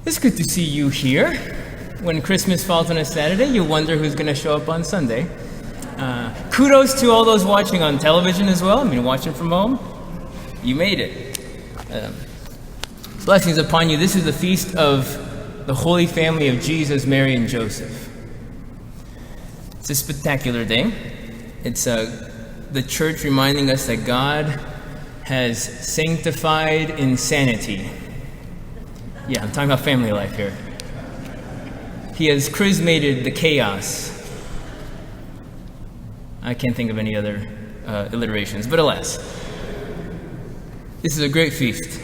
It's good to see you here. When Christmas falls on a Saturday, you wonder who's going to show up on Sunday. Kudos to all those watching on television as well. Watching from home. You made it. Blessings upon you. This is the feast of the Holy Family of Jesus, Mary, and Joseph. It's a spectacular day. It's the church reminding us that God has sanctified insanity. Yeah, I'm talking about family life here. He has charismated the chaos. I can't think of any other alliterations, but alas. This is a great feast.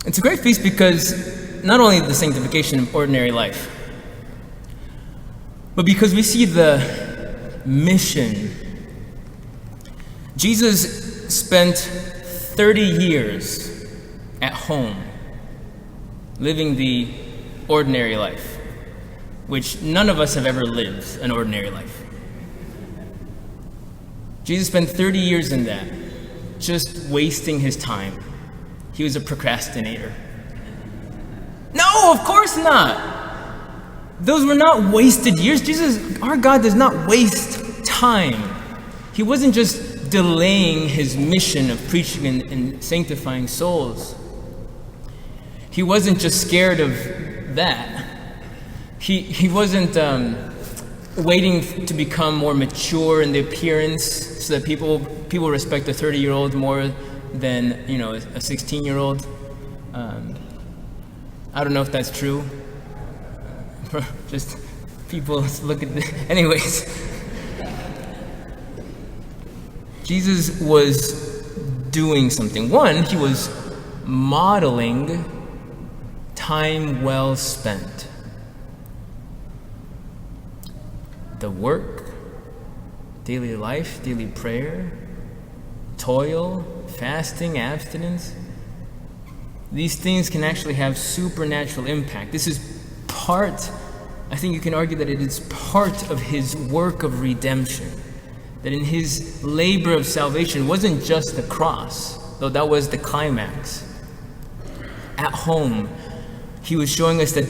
It's a great feast because not only the sanctification of ordinary life, but because we see the mission. Jesus spent 30 years at home, living the ordinary life, which none of us have ever lived an ordinary life. Jesus spent 30 years in that, just wasting his time. He was a procrastinator. No, of course not. Those were not wasted years. Jesus, our God, does not waste time. He wasn't just delaying his mission of preaching and sanctifying souls. He wasn't just scared of that. He wasn't waiting to become more mature in the appearance so that people respect a 30-year-old more than a 16-year-old. I don't know if that's true. Just people look at anyways. Jesus was doing something. One, he was modeling time well spent. The work, daily life, daily prayer, toil, fasting, abstinence. These things can actually have supernatural impact. This is part, I think you can argue that it is part of his work of redemption. That in his labor of salvation wasn't just the cross, though that was the climax. At home, he was showing us that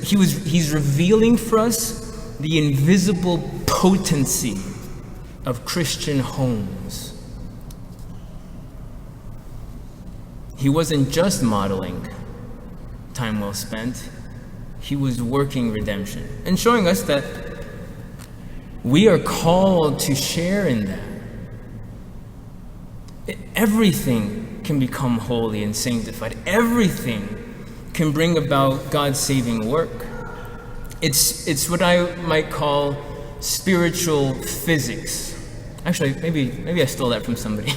he's revealing for us the invisible potency of Christian homes. He wasn't just modeling time well spent, he was working redemption and showing us that we are called to share in that. Everything can become holy and sanctified. Everything can bring about God's saving work. It's what I might call spiritual physics. Actually, maybe I stole that from somebody.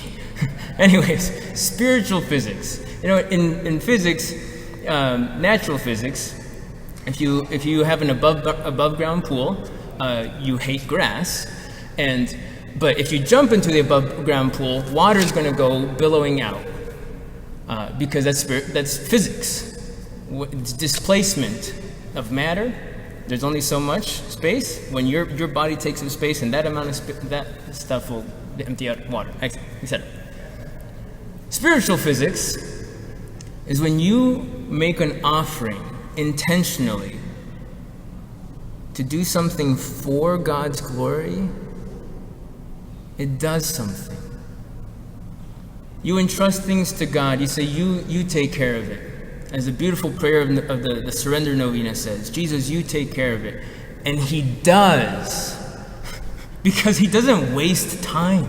Anyways, spiritual physics. In physics, natural physics, if you have an above ground pool, you hate grass, but if you jump into the above ground pool, water is going to go billowing out because that's physics. It's displacement of matter. There's only so much space. When your body takes up space, and that amount of that stuff will empty out water, etc. Spiritual physics is when you make an offering intentionally to do something for God's glory. It does something. You entrust things to God. You say, you take care of it. As the beautiful prayer of the Surrender Novena says, Jesus, you take care of it. And he does. Because he doesn't waste time.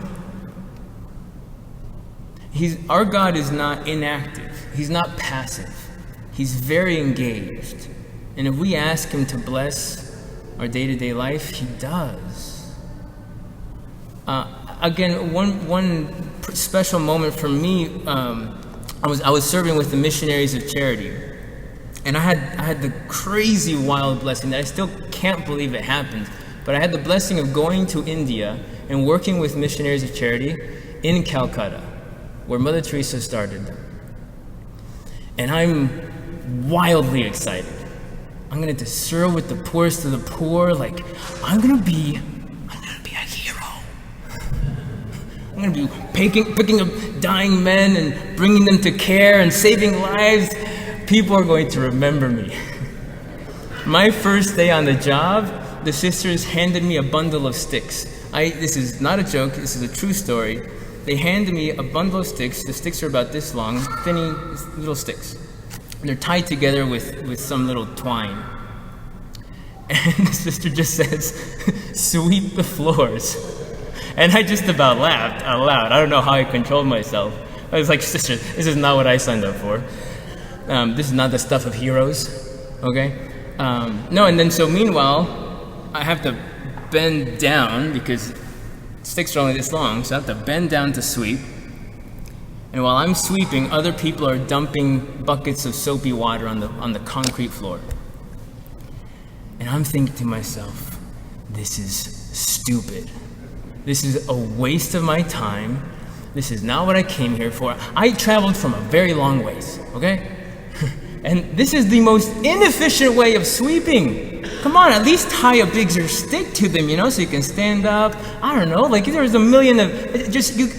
Our God is not inactive. He's not passive. He's very engaged. And if we ask him to bless our day-to-day life, he does. Again, one special moment for me, I was serving with the Missionaries of Charity, and I had the crazy wild blessing that I still can't believe it happened, but I had the blessing of going to India and working with Missionaries of Charity in Calcutta, where Mother Teresa started. And I'm wildly excited. I'm going to serve with the poorest of the poor. I'm going to be a hero. I'm I'm going to be picking up dying men and bringing them to care and saving lives. People are going to remember me. My first day on the job, the sisters handed me a bundle of sticks. This is not a joke, this is a true story. They handed me a bundle of sticks. The sticks are about this long, thinny little sticks. They're tied together with some little twine. And the sister just says, sweep the floors. And I just about laughed out loud. I don't know how I controlled myself. I was like, sister, this is not what I signed up for. This is not the stuff of heroes, okay? No, and then so meanwhile, I have to bend down because sticks are only this long, so I have to bend down to sweep. And while I'm sweeping, other people are dumping buckets of soapy water on the concrete floor. And I'm thinking to myself, this is stupid. This is a waste of my time. This is not what I came here for. I traveled from a very long ways, okay? And this is the most inefficient way of sweeping. Come on, at least tie a bigger stick to them, so you can stand up. I don't know, like there's a million of,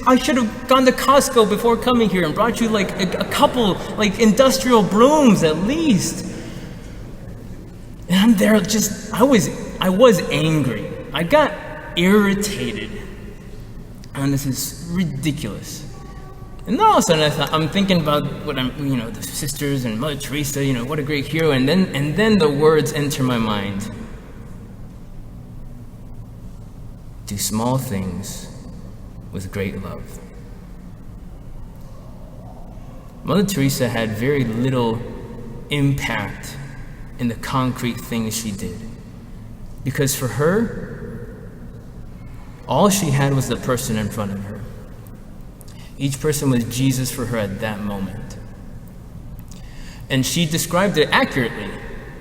I should have gone to Costco before coming here and brought you like a couple like industrial brooms at least. And I'm there I was angry. I got irritated. And this is ridiculous. And then all of a sudden I'm thinking about what the sisters and Mother Teresa, what a great hero. And then the words enter my mind. Do small things with great love. Mother Teresa had very little impact in the concrete things she did. Because for her, all she had was the person in front of her. Each person was Jesus for her at that moment. And she described it accurately.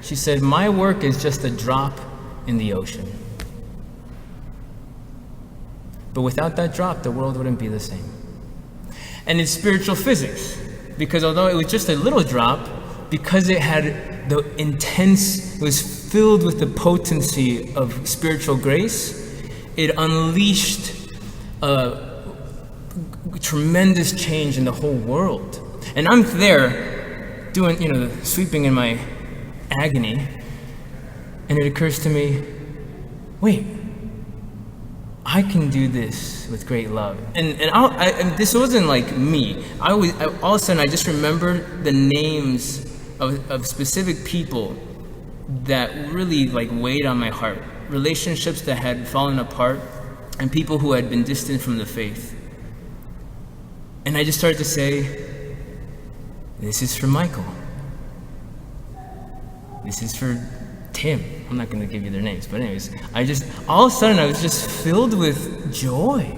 She said, my work is just a drop in the ocean. But without that drop, the world wouldn't be the same. And it's spiritual physics, because although it was just a little drop, because it had it was filled with the potency of spiritual grace, it unleashed a tremendous change in the whole world. And I'm there doing, sweeping in my agony, and it occurs to me, wait, I can do this with great love. And this wasn't like me. All of a sudden I just remembered the names of specific people that really weighed on my heart. Relationships that had fallen apart, and people who had been distant from the faith. And I just started to say, this is for Michael. This is for Tim. I'm not going to give you their names, but anyways, all of a sudden I was just filled with joy.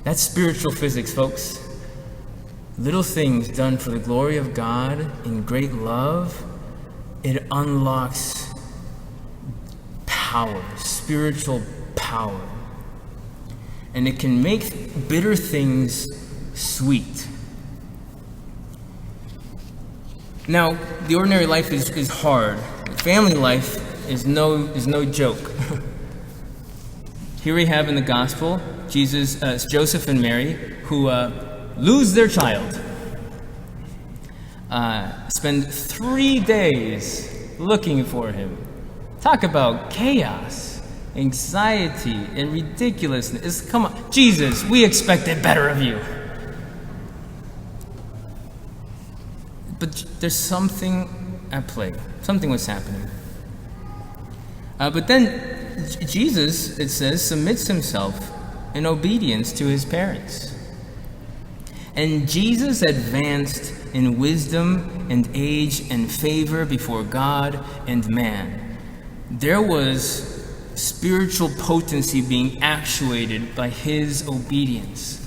That's spiritual physics, folks. Little things done for the glory of God in great love, it unlocks power, spiritual power. And it can make bitter things sweet. Now, the ordinary life is hard. Family life is no joke. Here we have in the gospel, Joseph and Mary, who lose their child. Spend 3 days looking for him. Talk about chaos, anxiety, and ridiculousness. Come on, Jesus, we expected better of you. But there's something at play. Something was happening. But then Jesus, it says, submits himself in obedience to his parents. And Jesus advanced in wisdom and age and favor before God and man. There was spiritual potency being actuated by his obedience.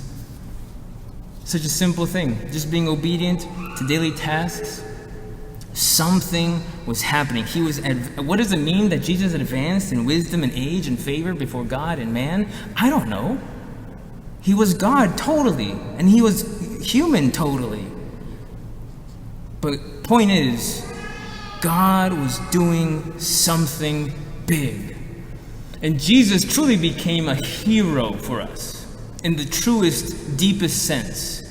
Such a simple thing, just being obedient to daily tasks. Something was happening. What does it mean that Jesus advanced in wisdom and age and favor before God and man? I don't know. He was God totally, and he was human totally. But point is, God was doing something big. And Jesus truly became a hero for us in the truest, deepest sense.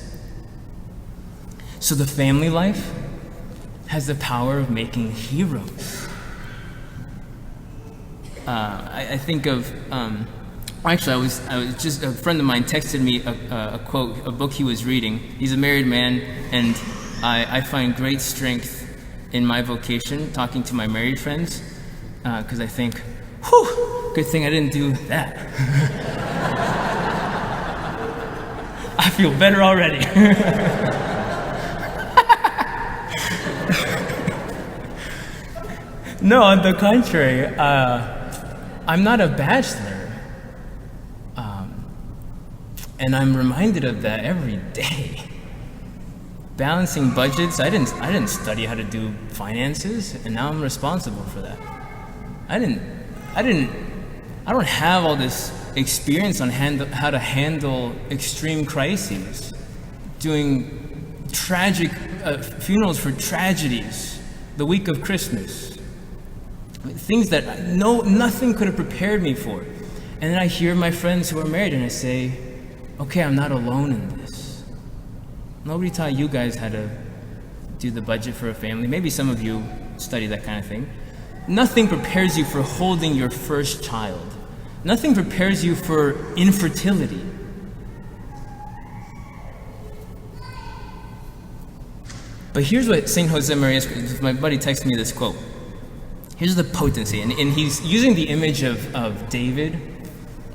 So the family life has the power of making heroes. I think of, actually, I was just, a friend of mine texted me a quote, a book he was reading. He's a married man, and I find great strength in my vocation talking to my married friends, because I think, whew, good thing I didn't do that. I feel better already. No, on the contrary, I'm not a bachelor, and I'm reminded of that every day. Balancing budgets, I didn't study how to do finances, and now I'm responsible for that. I don't have all this experience on how to handle extreme crises, doing tragic funerals for tragedies, the week of Christmas. Things that nothing could have prepared me for. And then I hear my friends who are married and I say, okay, I'm not alone in this. Nobody taught you guys how to do the budget for a family. Maybe some of you study that kind of thing. Nothing prepares you for holding your first child. Nothing prepares you for infertility. But here's what St. Josemaria, my buddy texted me this quote. Here's the potency, and he's using the image of David.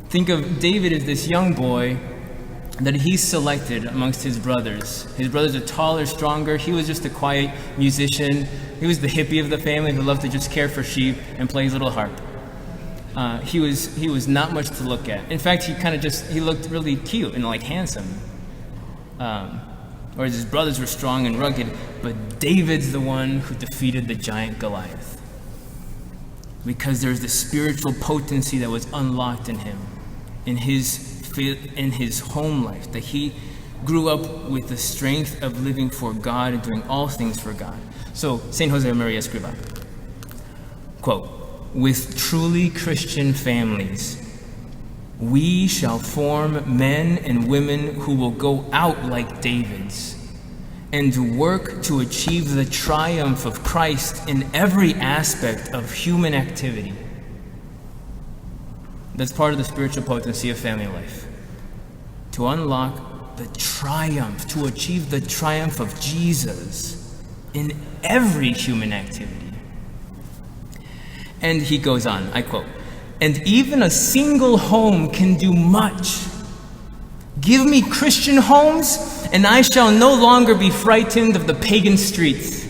Think of David as this young boy that he's selected amongst his brothers. His brothers are taller, stronger. He was just a quiet musician. He was the hippie of the family who loved to just care for sheep and play his little harp. He was not much to look at. In fact, he looked really cute and like handsome. Whereas his brothers were strong and rugged, but David's the one who defeated the giant Goliath. Because there's the spiritual potency that was unlocked in him, in his home life, that he grew up with the strength of living for God and doing all things for God. So, St. Josemaria Escrivá, quote, "With truly Christian families, we shall form men and women who will go out like David's and work to achieve the triumph of Christ in every aspect of human activity." That's part of the spiritual potency of family life. To unlock the triumph, to achieve the triumph of Jesus in every human activity. And he goes on, I quote, "And even a single home can do much. Give me Christian homes, and I shall no longer be frightened of the pagan streets.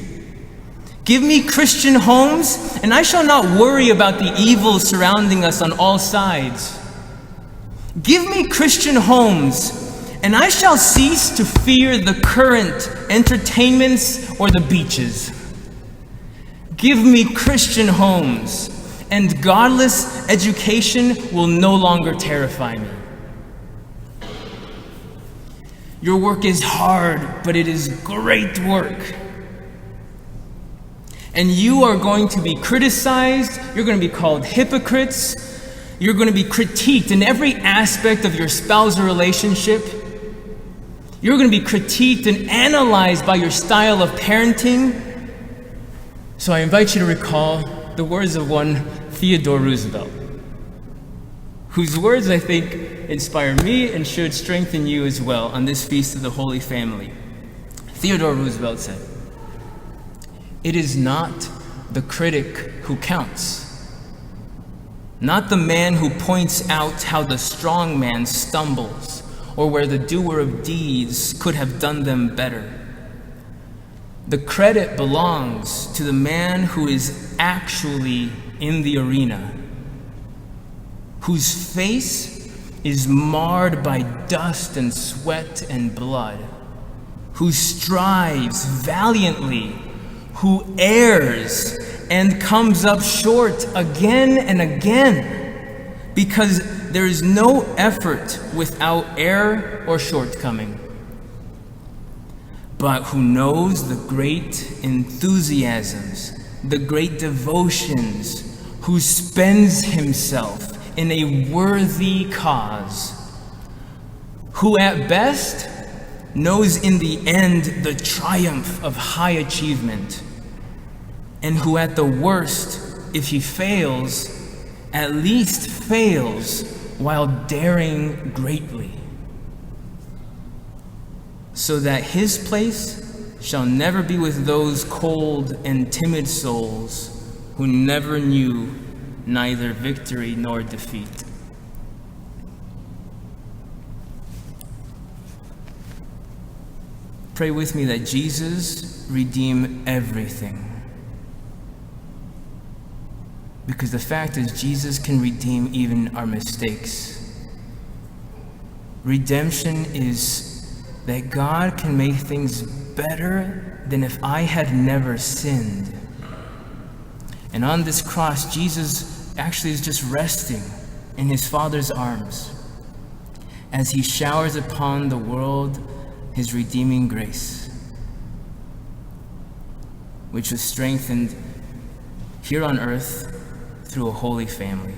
Give me Christian homes, and I shall not worry about the evil surrounding us on all sides. Give me Christian homes, and I shall cease to fear the current entertainments or the beaches. Give me Christian homes, and godless education will no longer terrify me. Your work is hard, but it is great work. And you are going to be criticized, you're going to be called hypocrites, you're going to be critiqued in every aspect of your spousal relationship. You're going to be critiqued and analyzed by your style of parenting. So I invite you to recall the words of one Theodore Roosevelt, whose words I think inspire me and should strengthen you as well on this Feast of the Holy Family. Theodore Roosevelt said, "It is not the critic who counts, not the man who points out how the strong man stumbles or where the doer of deeds could have done them better. The credit belongs to the man who is actually in the arena, whose face is marred by dust and sweat and blood, who strives valiantly, who errs and comes up short again and again, because there is no effort without error or shortcoming, but who knows the great enthusiasms, the great devotions, who spends himself in a worthy cause, who at best knows in the end the triumph of high achievement, and who at the worst, if he fails, at least fails while daring greatly, so that his place shall never be with those cold and timid souls who never knew neither victory nor defeat. Pray with me that Jesus redeem everything. Because the fact is, Jesus can redeem even our mistakes. Redemption is that God can make things better than if I had never sinned. And on this cross, Jesus actually is just resting in his Father's arms as he showers upon the world his redeeming grace, which was strengthened here on earth through a holy family.